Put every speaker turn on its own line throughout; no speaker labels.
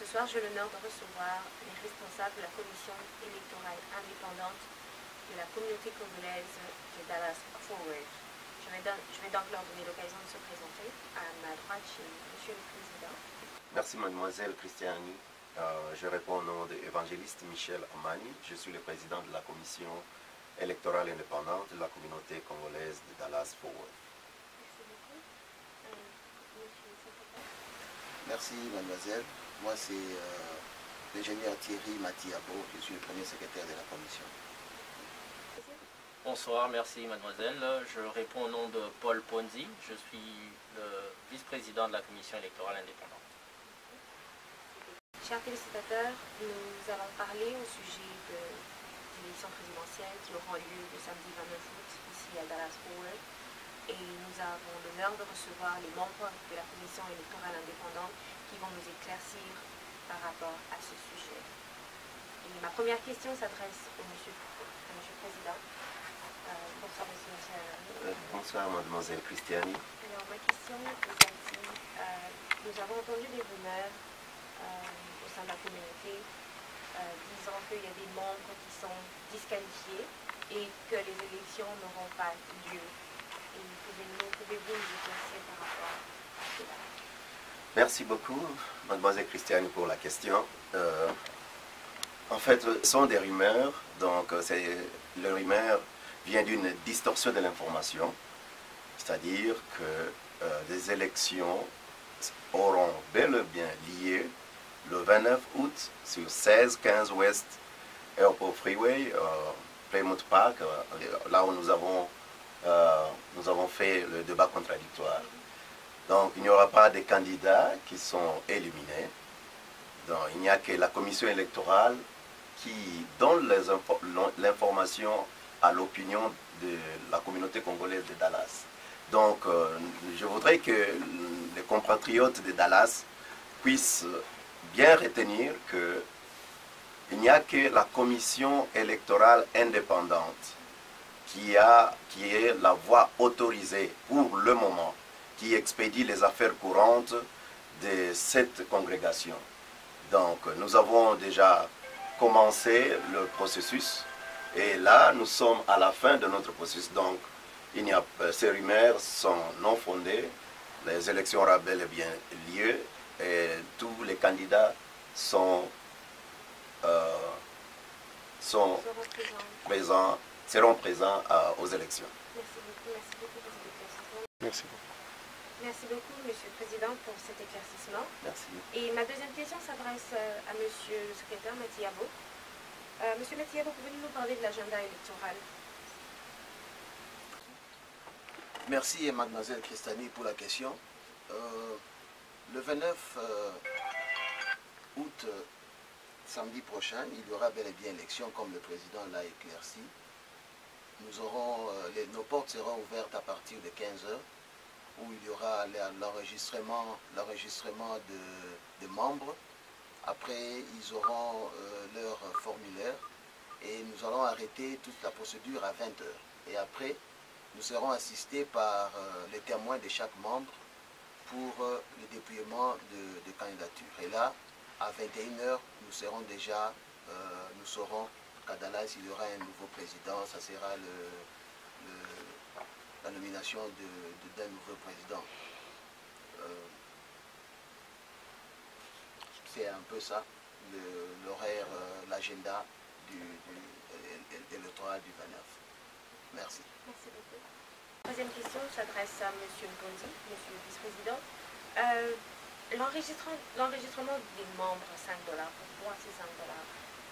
Ce soir, j'ai l'honneur de recevoir les responsables de la commission électorale indépendante de la communauté congolaise de Dallas Forward. Je vais donc leur donner l'occasion de se présenter. À ma droite, j'ai Monsieur le Président.
Merci Mademoiselle Christiani. Je réponds au nom de l'évangéliste Michel Amani. Je suis le président de la commission électorale indépendante de la communauté congolaise de Dallas Forward.
Merci beaucoup. Monsieur le secrétaire.
Merci mademoiselle. Moi c'est l'ingénieur Thierry Matiabo, je suis le premier secrétaire de la commission.
Bonsoir, merci mademoiselle. Je réponds au nom de Paul Ponzi. Je suis le vice-président de la commission électorale indépendante.
Chers téléspectateurs, nous allons parler au sujet de l'élection présidentielle qui aura lieu le samedi 29 août ici à Dallas Forward. Et nous avons l'honneur de recevoir les membres de la commission électorale indépendante qui vont nous éclaircir par rapport à ce sujet. Et ma première question s'adresse à Monsieur le Président. Bonsoir Monsieur Michel.
Bonsoir Mademoiselle Christiani.
Alors ma question est celle-ci. Nous avons entendu des rumeurs au sein de la communauté disant qu'il y a des membres qui sont disqualifiés et que les élections n'auront pas lieu. Et pouvez-vous nous éclaircir par rapport à cela?
Merci beaucoup Mademoiselle Christiani pour la question. En fait, ce sont des rumeurs, donc le rumeur vient d'une distorsion de l'information, c'est-à-dire que des élections auront bel et bien lieu le 29 août sur 16-15 Ouest Airport Freeway, Plymouth Park, là où nous avons fait le débat contradictoire. Donc il n'y aura pas de candidats qui sont éliminés. Donc, il n'y a que la commission électorale qui donne l'information à l'opinion de la communauté congolaise de Dallas. Donc je voudrais que les compatriotes de Dallas puissent bien retenir qu'il n'y a que la commission électorale indépendante qui est la voie autorisée pour le moment, qui expédie les affaires courantes de cette congrégation. Donc nous avons déjà commencé le processus et là nous sommes à la fin de notre processus. Donc ces rumeurs sont non fondées, les élections auront bel et bien lieu et tous les candidats seront présents aux élections.
Merci beaucoup pour
Merci beaucoup.
Merci beaucoup, Monsieur le Président, pour cet éclaircissement.
Merci.
Et ma deuxième question s'adresse à Monsieur le secrétaire Matiabo. Monsieur Matiabo, pouvez-vous nous parler de l'agenda électoral?
Merci mademoiselle Christiani pour la question. Le 29 août, samedi prochain, il y aura bel et bien élection comme le président l'a éclairci. Nos portes seront ouvertes à partir de 15 h, où il y aura l'enregistrement de membres. Après, ils auront leur formulaire et nous allons arrêter toute la procédure à 20 h. Et après, nous serons assistés par les témoins de chaque membre pour le dépouillement de candidature. Et là, à 21 h, nous saurons qu'à Dallas, il y aura un nouveau président. Ça sera la nomination d'un nouveau président. C'est un peu ça, l'horaire, l'agenda électoral du 29. Merci.
Merci beaucoup. Troisième question s'adresse à Monsieur Mpondi, Monsieur le Vice-président. L'enregistrement des membres, $5, pourquoi c'est $5?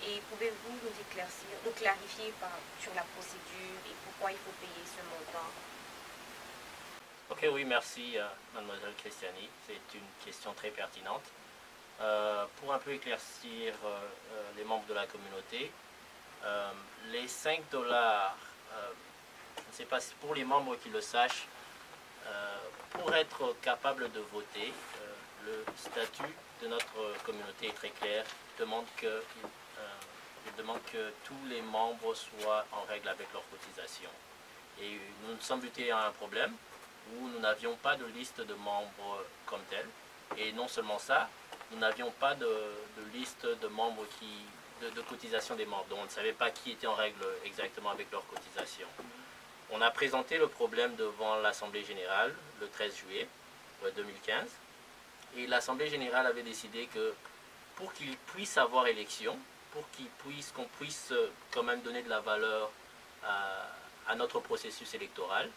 Et pouvez-vous nous éclaircir, nous clarifier sur la procédure et pourquoi il faut payer ce montant?
Ok, oui, merci mademoiselle Christiani. C'est une question très pertinente. Pour un peu éclaircir les membres de la communauté, les $5, je ne sais pas si pour les membres qui le sachent, pour être capable de voter, le statut de notre communauté est très clair. Il demande que tous les membres soient en règle avec leurs cotisations. Et nous nous sommes butés à un problème où nous n'avions pas de liste de membres comme tel. Et non seulement ça, nous n'avions pas de liste de membres de cotisation des membres. Donc on ne savait pas qui était en règle exactement avec leur cotisation. On a présenté le problème devant l'Assemblée générale le 13 juillet 2015. Et l'Assemblée générale avait décidé que pour qu'il puisse avoir élection, pour qu'on puisse quand même donner de la valeur à notre processus électoral,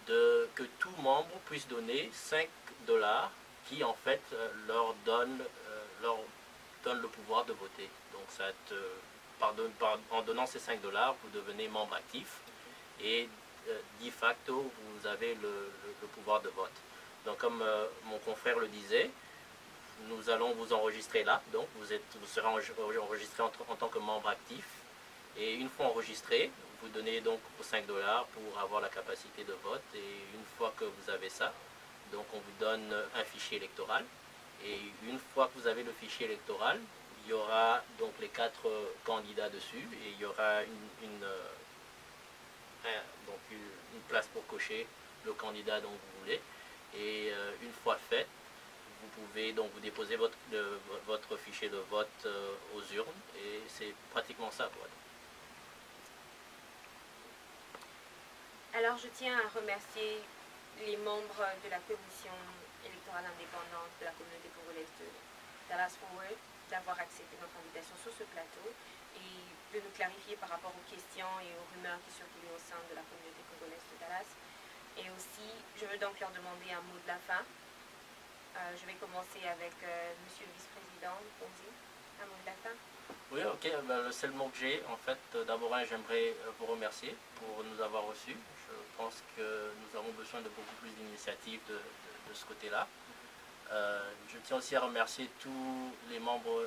que tout membre puisse donner 5 $ qui en fait leur donne le pouvoir de voter. Donc en donnant ces 5 $, vous devenez membre actif et de facto vous avez le pouvoir de vote. Donc comme mon confrère le disait, nous allons vous enregistrer là, donc vous serez enregistré en tant que membre actif. Et une fois enregistré, vous donnez donc vos 5 $ pour avoir la capacité de vote. Et une fois que vous avez ça, donc on vous donne un fichier électoral. Et une fois que vous avez le fichier électoral, il y aura donc les 4 candidats dessus. Et il y aura une place pour cocher le candidat dont vous voulez. Et une fois fait, vous pouvez donc vous déposer votre fichier de vote aux urnes. Et c'est pratiquement ça pour être.
Alors, je tiens à remercier les membres de la commission électorale indépendante de la communauté congolaise de Dallas Forward d'avoir accepté notre invitation sur ce plateau et de nous clarifier par rapport aux questions et aux rumeurs qui circulaient au sein de la communauté congolaise de Dallas. Et aussi, je veux donc leur demander un mot de la fin. Je vais commencer avec Monsieur le vice-président Ponzi. Un mot de la fin.
Oui, ok. Le seul mot que j'ai, en fait, d'abord, j'aimerais vous remercier pour nous avoir reçus. Je pense que nous avons besoin de beaucoup plus d'initiatives de ce côté-là. Je tiens aussi à remercier tous les membres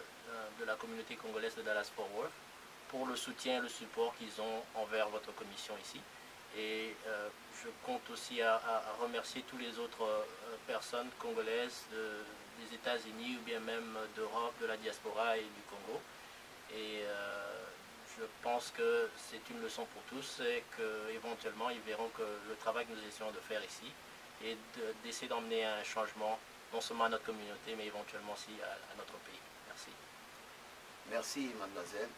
de la communauté congolaise de Dallas Fort Worth pour le soutien et le support qu'ils ont envers votre commission ici. Et je compte aussi à remercier toutes les autres personnes congolaises des États-Unis ou bien même d'Europe, de la diaspora et du Congo. Et je pense que c'est une leçon pour tous et qu'éventuellement ils verront que le travail que nous essayons de faire ici est d'essayer d'emmener un changement non seulement à notre communauté mais éventuellement aussi à notre pays. Merci.
Merci mademoiselle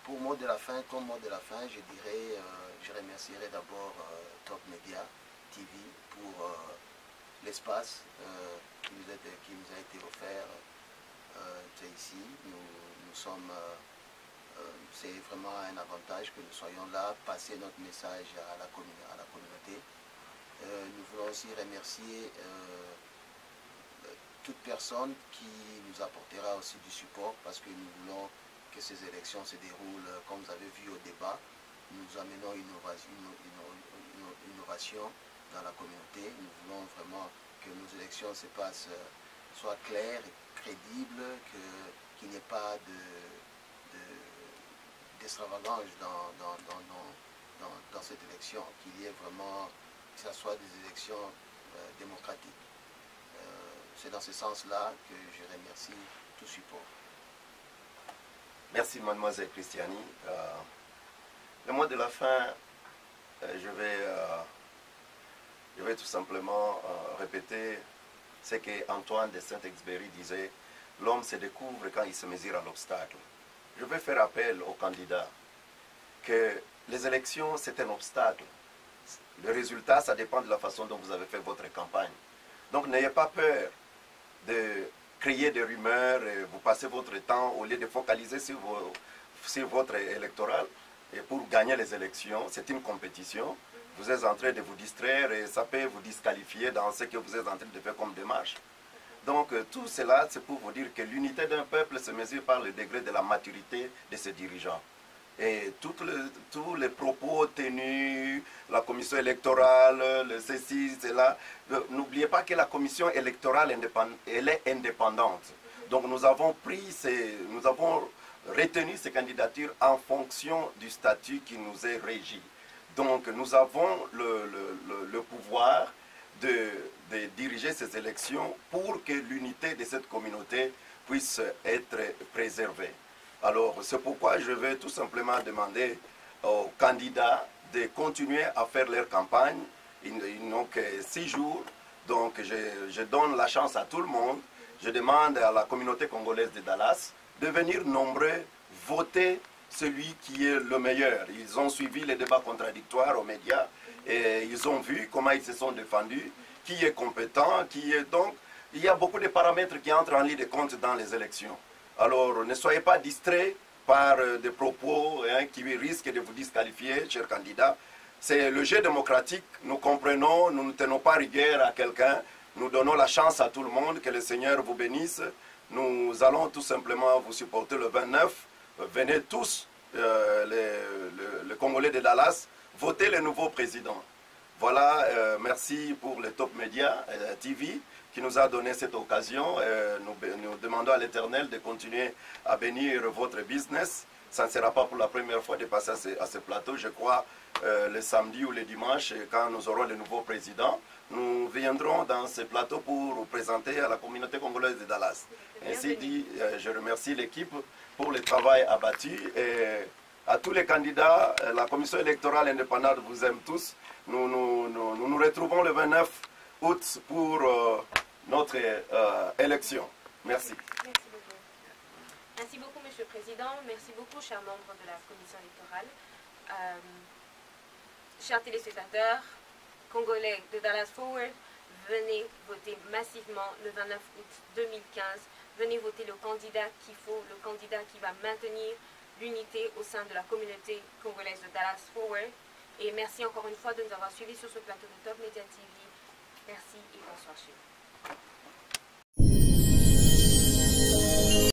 pour mot de la fin. Comme mot de la fin, je dirais, je remercierai d'abord Top Media TV pour l'espace qui nous a été offert ici. Nous sommes, c'est vraiment un avantage que nous soyons là, passer notre message à la communauté. Nous voulons aussi remercier toute personne qui nous apportera aussi du support parce que nous voulons que ces élections se déroulent, comme vous avez vu au débat, nous amenons une innovation dans la communauté. Nous voulons vraiment que nos élections se passent, soient claires et crédibles, qu'il n'y ait pas d'extravagance dans cette élection, qu'il y ait vraiment, que ce soit des élections démocratiques. C'est dans ce sens-là que je remercie tout support.
Merci mademoiselle Christiani. Le mot de la fin, je vais tout simplement répéter ce qu'Antoine de Saint-Exupéry disait, l'homme se découvre quand il se mesure à l'obstacle. Je vais faire appel aux candidats que les élections c'est un obstacle. Le résultat, ça dépend de la façon dont vous avez fait votre campagne. Donc n'ayez pas peur de créer des rumeurs, et vous passez votre temps au lieu de focaliser sur votre électoral. Et pour gagner les élections, c'est une compétition. Vous êtes en train de vous distraire et ça peut vous disqualifier dans ce que vous êtes en train de faire comme démarche. Donc tout cela, c'est pour vous dire que l'unité d'un peuple se mesure par le degré de la maturité de ses dirigeants. Et tous les propos tenus, la commission électorale, le ceci, cela, n'oubliez pas que la commission électorale, elle est indépendante. Donc nous avons retenu ces candidatures en fonction du statut qui nous est régi. Donc nous avons le pouvoir de diriger ces élections pour que l'unité de cette communauté puisse être préservée. Alors, c'est pourquoi je vais tout simplement demander aux candidats de continuer à faire leur campagne. Ils n'ont que 6 jours, donc je donne la chance à tout le monde je demande à la communauté congolaise de Dallas de venir nombreux voter celui qui est le meilleur. Ils ont suivi les débats contradictoires aux médias et ils ont vu comment ils se sont défendus, qui est compétent, qui est donc... Il y a beaucoup de paramètres qui entrent en ligne de compte dans les élections. Alors ne soyez pas distraits par des propos qui risquent de vous disqualifier, chers candidats. C'est le jeu démocratique, nous comprenons, nous ne tenons pas rigueur à quelqu'un, nous donnons la chance à tout le monde, que le Seigneur vous bénisse. Nous allons tout simplement vous supporter le 29. Venez tous, les Congolais de Dallas, voter le nouveau président. Voilà, merci pour le Top Media TV qui nous a donné cette occasion. Nous demandons à l'Éternel de continuer à bénir votre business. Ça ne sera pas pour la première fois de passer à ce plateau. Je crois le samedi ou le dimanche, quand nous aurons le nouveau président, nous viendrons dans ce plateau pour vous présenter à la communauté congolaise de Dallas. Ainsi dit, je remercie l'équipe pour le travail abattu et à tous les candidats, la commission électorale indépendante vous aime tous. Nous nous retrouvons le 29 août pour notre élection. Merci.
Merci beaucoup. Merci beaucoup, Monsieur le Président. Merci beaucoup, chers membres de la commission électorale. Chers téléspectateurs congolais de Dallas Forward, venez voter massivement le 29 août 2015. Venez voter le candidat qu'il faut, le candidat qui va maintenir l'unité au sein de la communauté congolaise de Dallas Forward. Et merci encore une fois de nous avoir suivis sur ce plateau de Top Media TV. Merci et bonsoir chez vous.